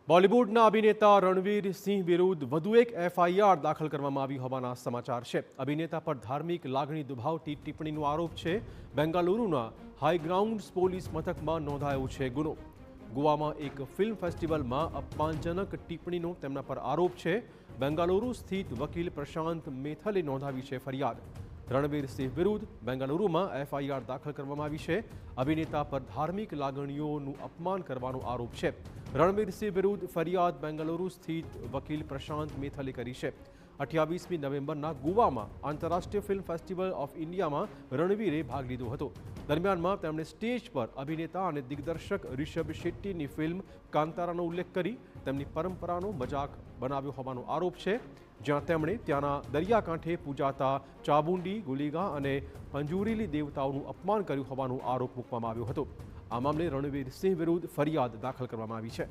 બોલિવૂડના અભિનેતા રણવીર સિંહ વિરુદ્ધ વધુ એક એફઆઈઆર દાખલ કરવામાં આવી હોવાના સમાચાર છે। અભિનેતા પર ધાર્મિક લાગણી દુભાવતી ટિપ્પણીનો આરોપ છે। બેંગાલુરુના હાઈગ્રાઉન્ડ્સ પોલીસ મથકમાં નોંધાયો છે ગુનો। ગોવામાં એક ફિલ્મ ફેસ્ટિવલમાં અપમાનજનક ટિપ્પણીનો તેમના પર આરોપ છે। બેંગાલુરુ સ્થિત વકીલ પ્રશાંત મેથલે નોંધાવી છે ફરિયાદ। રણવીર સિંહ વિરુદ્ધ બેંગાલુરુમાં એફઆઈઆર દાખલ કરવામાં આવી છે। અભિનેતા પર ધાર્મિક લાગણીઓનું અપમાન કરવાનો આરોપ છે। રણવીર સિંહ વિરુદ્ધ ફરિયાદ બેંગાલુરુ સ્થિત વકીલ પ્રશાંત મેથલે કરી છે। 28મી નવેમ્બરના ગોવામાં આંતરરાષ્ટ્રીય ફિલ્મ ફેસ્ટિવલ ઓફ ઇન્ડિયામાં રણવીરે ભાગ લીધો હતો। દરમિયાનમાં તેમણે સ્ટેજ પર અભિનેતા અને દિગ્દર્શક રિષભ શેટ્ટીની ફિલ્મ કાંતારાનો ઉલ્લેખ કરી તેમની પરંપરાનો મજાક બનાવ્યો હોવાનો આરોપ છે, જ્યાં તેમણે ત્યાંના દરિયાકાંઠે પૂજાતા ચામુંડી, ગુલિગા અને પંજુરીલી દેવતાઓનું અપમાન કર્યું હોવાનો આરોપ મૂકવામાં આવ્યો હતો। આ મામલે રણવીર સિંહ વિરુદ્ધ ફરિયાદ દાખલ કરવામાં આવી છે।